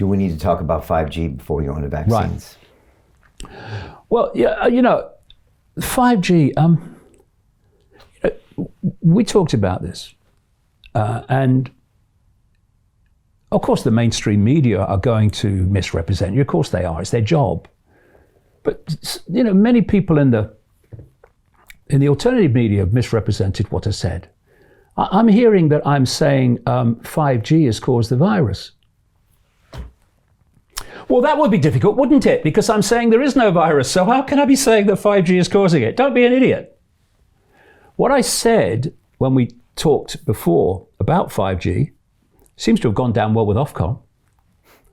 Do we need to talk about 5G before we go into vaccines? Right. Well, yeah, 5G, we talked about this. And of course, the mainstream media are going to misrepresent you. Of course they are. It's their job. But, many people in the alternative media have misrepresented what I said. I'm hearing that I'm saying 5G has caused the virus. Well, that would be difficult, wouldn't it? Because I'm saying there is no virus. So how can I be saying that 5G is causing it? Don't be an idiot. What I said when we talked before about 5G seems to have gone down well with Ofcom.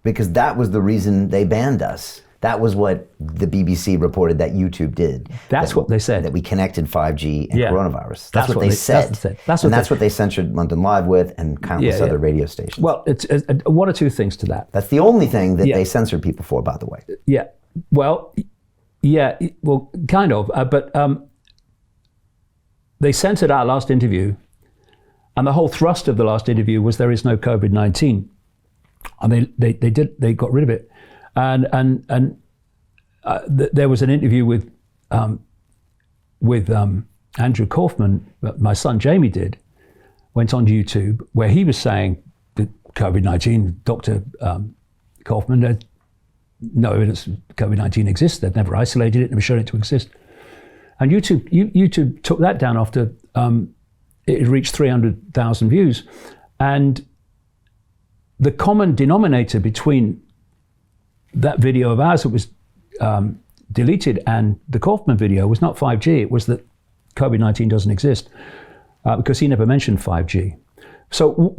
Because that was the reason they banned us. That was what the BBC reported that YouTube did. That's what they said. That we connected 5G and coronavirus. That's what they said. That's what they censored London Live with and countless other radio stations. Well, it's one or two things to that. That's the only thing that they censored people for, by the way. Yeah. Well, kind of. But they censored our last interview, and the whole thrust of the last interview was there is no COVID-19, and they got rid of it. And there was an interview with Andrew Kaufman, my son Jamie went on YouTube, where he was saying that COVID-19, Dr. Kaufman had no evidence COVID-19 exists. They've never isolated it, never shown it to exist. And YouTube took that down after it reached 300,000 views. And the common denominator between that video of ours that was deleted and the Kaufman video was not 5G. It was that COVID-19 doesn't exist because he never mentioned 5G. So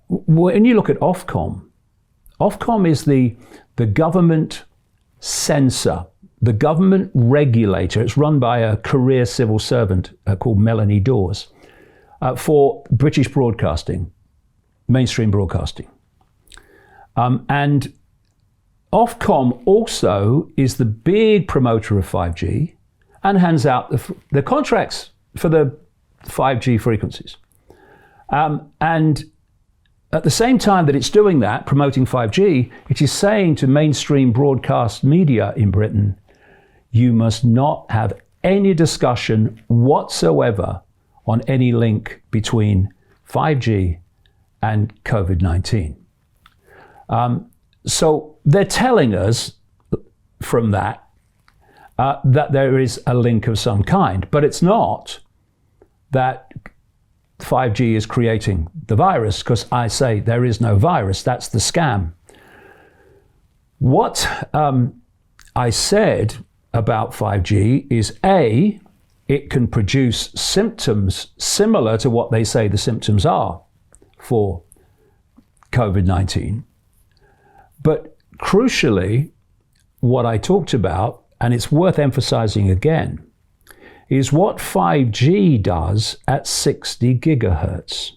when you look at Ofcom is the government censor, the government regulator. It's run by a career civil servant called Melanie Dawes for British broadcasting, mainstream broadcasting. And Ofcom also is the big promoter of 5G and hands out the contracts for the 5G frequencies. And at the same time that it's doing that, promoting 5G, it is saying to mainstream broadcast media in Britain, you must not have any discussion whatsoever on any link between 5G and COVID-19. So they're telling us from that that there is a link of some kind, but it's not that 5G is creating the virus, because I say there is no virus. That's the scam. What I said about 5G is A, it can produce symptoms similar to what they say the symptoms are for COVID-19. But crucially, what I talked about, and it's worth emphasizing again, is what 5G does at 60 gigahertz.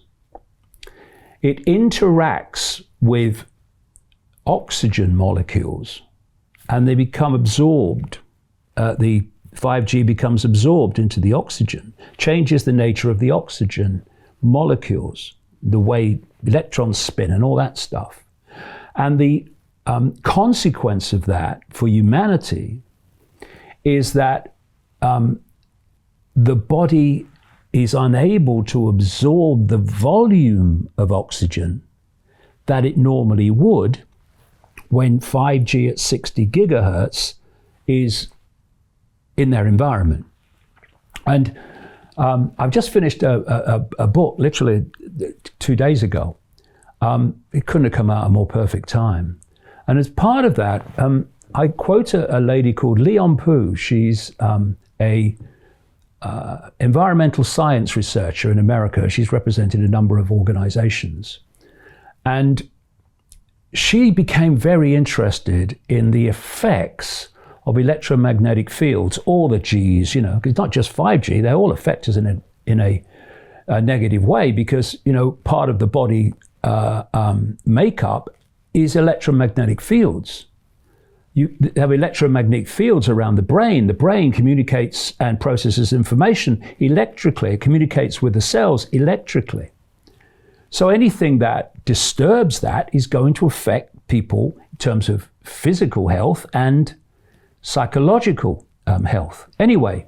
It interacts with oxygen molecules and they become absorbed. The 5G becomes absorbed into the oxygen, changes the nature of the oxygen molecules, the way electrons spin and all that stuff. And the consequence of that for humanity is that the body is unable to absorb the volume of oxygen that it normally would when 5G at 60 gigahertz is in their environment. And I've just finished a book, literally 2 days ago. It couldn't have come out at a more perfect time. And as part of that, I quote a lady called Leon Poo. She's a environmental science researcher in America. She's represented a number of organizations. And she became very interested in the effects of electromagnetic fields, all the G's, it's not just 5G, they all affect us in a negative way because, part of the body makeup is electromagnetic fields. You have electromagnetic fields around the brain. The brain communicates and processes information electrically. It communicates with the cells electrically. So anything that disturbs that is going to affect people in terms of physical health and psychological health. Anyway,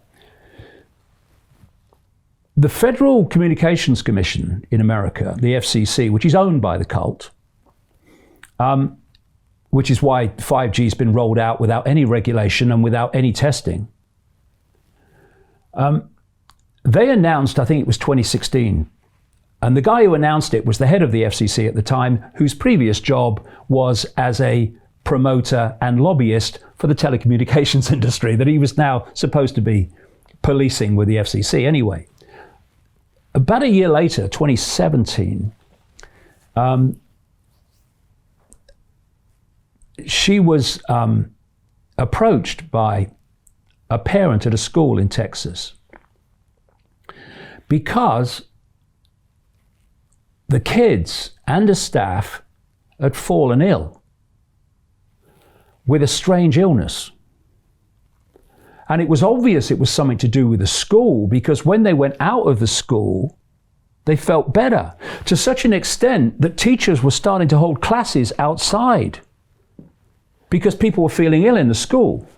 the Federal Communications Commission in America, the FCC, which is owned by the cult, which is why 5G has been rolled out without any regulation and without any testing, they announced, I think it was 2016, and the guy who announced it was the head of the FCC at the time, whose previous job was as a promoter and lobbyist for the telecommunications industry that he was now supposed to be policing with the FCC. Anyway, about a year later, 2017, she was approached by a parent at a school in Texas because the kids and the staff had fallen ill with a strange illness. And it was obvious it was something to do with the school, because when they went out of the school, they felt better, to such an extent that teachers were starting to hold classes outside because people were feeling ill in the school.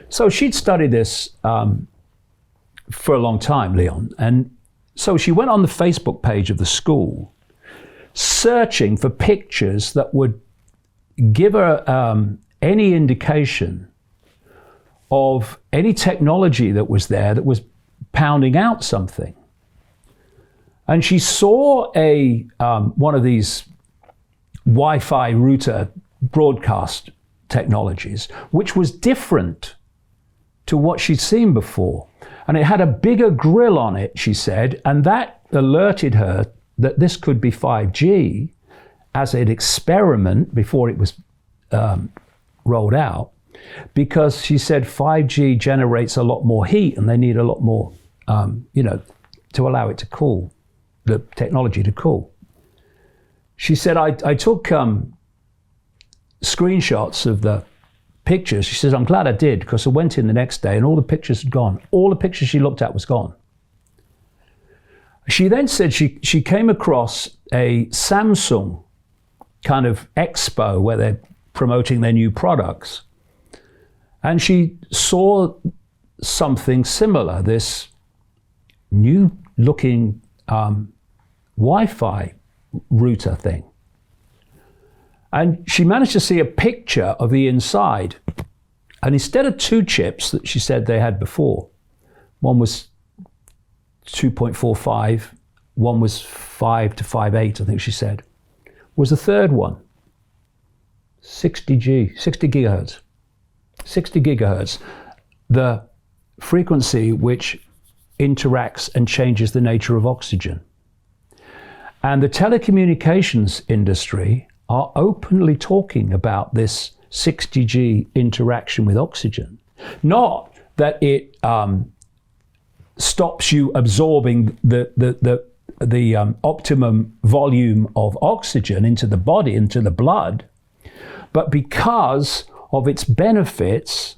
So she'd studied this for a long time, Leon. And so she went on the Facebook page of the school, searching for pictures that would give her any indication of any technology that was there that was pounding out something. And she saw one of these Wi-Fi router broadcast technologies, which was different to what she'd seen before. And it had a bigger grill on it, she said, and that alerted her that this could be 5G as an experiment before it was rolled out, because she said 5G generates a lot more heat and they need a lot more, to allow it to cool, the technology to cool. She said, I took screenshots of the pictures. She says, I'm glad I did, because I went in the next day and all the pictures had gone. All the pictures she looked at was gone. She then said she came across a Samsung kind of expo where they're promoting their new products. And she saw something similar, this new looking Wi-Fi router thing. And she managed to see a picture of the inside. And instead of 2 chips that she said they had before, one was 2.45, one was 5 to 5.8, I think she said, was the third one, 60 gigahertz. 60 gigahertz, the frequency which interacts and changes the nature of oxygen. And the telecommunications industry are openly talking about this 60G interaction with oxygen. Not that it stops you absorbing the optimum volume of oxygen into the body, into the blood, but because of its benefits,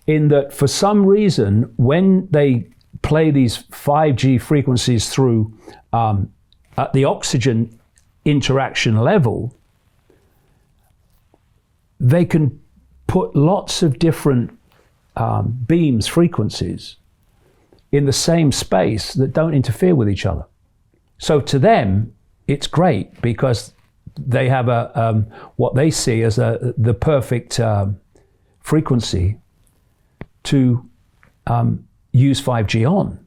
in that for some reason, when they play these 5G frequencies through at the oxygen interaction level, they can put lots of different beams, frequencies, in the same space that don't interfere with each other. So to them, it's great because they have what they see as the perfect frequency to use 5G on,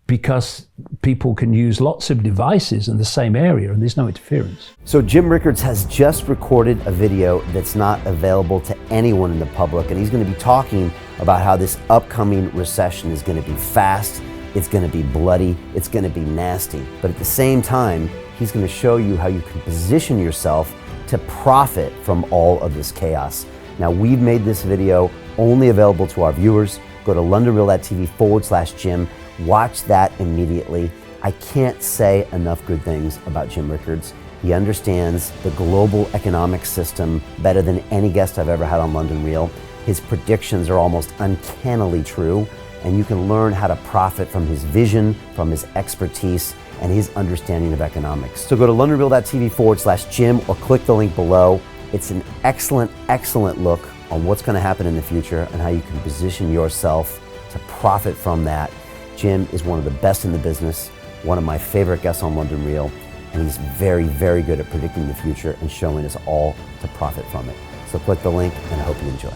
because people can use lots of devices in the same area and there's no interference. So Jim Rickards has just recorded a video that's not available to anyone in the public, and he's going to be talking about how this upcoming recession is going to be fast, it's going to be bloody, it's going to be nasty. But at the same time, he's going to show you how you can position yourself to profit from all of this chaos. Now, we've made this video only available to our viewers. Go to londonreal.tv/Jim. Watch that immediately. I can't say enough good things about Jim Rickards. He understands the global economic system better than any guest I've ever had on London Real. His predictions are almost uncannily true, and you can learn how to profit from his vision, from his expertise, and his understanding of economics. So go to londonreal.tv/Jim or click the link below. It's an excellent, excellent look on what's going to happen in the future and how you can position yourself to profit from that. Jim is one of the best in the business, one of my favorite guests on London Real, and he's very, very good at predicting the future and showing us all to profit from it. So click the link, and I hope you enjoy.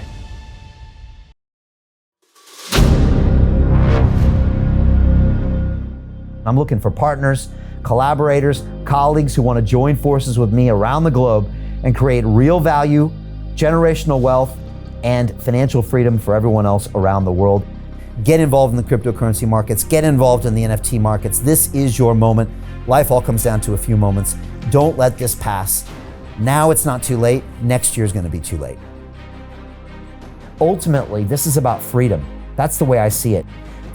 I'm looking for partners, collaborators, colleagues who want to join forces with me around the globe and create real value, generational wealth, and financial freedom for everyone else around the world. Get involved in the cryptocurrency markets, get involved in the NFT markets. This is your moment. Life all comes down to a few moments. Don't let this pass. Now it's not too late. Next year is going to be too late. Ultimately, this is about freedom. That's the way I see it.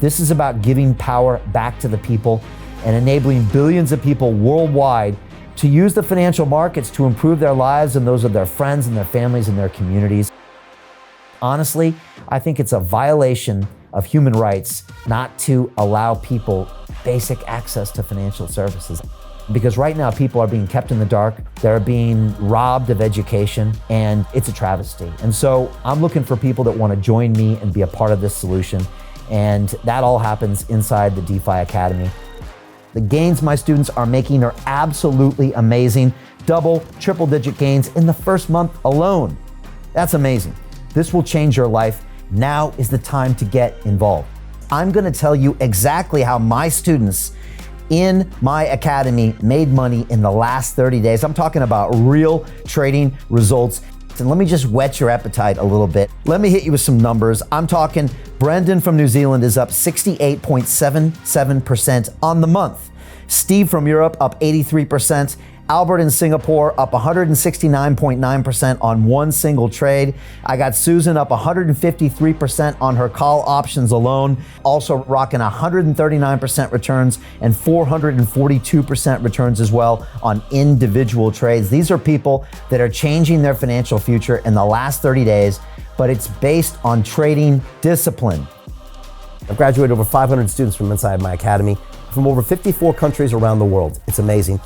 This is about giving power back to the people and enabling billions of people worldwide to use the financial markets to improve their lives and those of their friends and their families and their communities. Honestly, I think it's a violation of human rights not to allow people basic access to financial services. Because right now people are being kept in the dark, they're being robbed of education, and it's a travesty. And so I'm looking for people that want to join me and be a part of this solution. And that all happens inside the DeFi Academy. The gains my students are making are absolutely amazing. Double, triple digit gains in the first month alone. That's amazing. This will change your life. Now is the time to get involved. I'm going to tell you exactly how my students in my academy made money in the last 30 days. I'm talking about real trading results. And let me just whet your appetite a little bit. Let me hit you with some numbers. I'm talking Brendan from New Zealand is up 68.77% on the month. Steve from Europe up 83%. Albert in Singapore up 169.9% on one single trade. I got Susan up 153% on her call options alone. Also rocking 139% returns and 442% returns as well on individual trades. These are people that are changing their financial future in the last 30 days, but it's based on trading discipline. I've graduated over 500 students from inside my academy from over 54 countries around the world. It's amazing.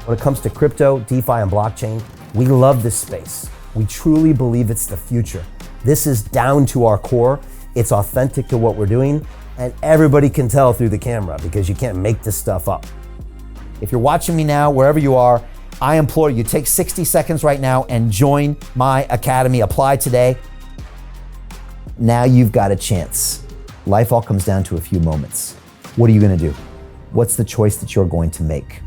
When it comes to crypto, DeFi, and blockchain, we love this space. We truly believe it's the future. This is down to our core. It's authentic to what we're doing, and everybody can tell through the camera because you can't make this stuff up. If you're watching me now, wherever you are, I implore you, take 60 seconds right now and join my academy. Apply today. Now you've got a chance. Life all comes down to a few moments. What are you going to do? What's the choice that you're going to make?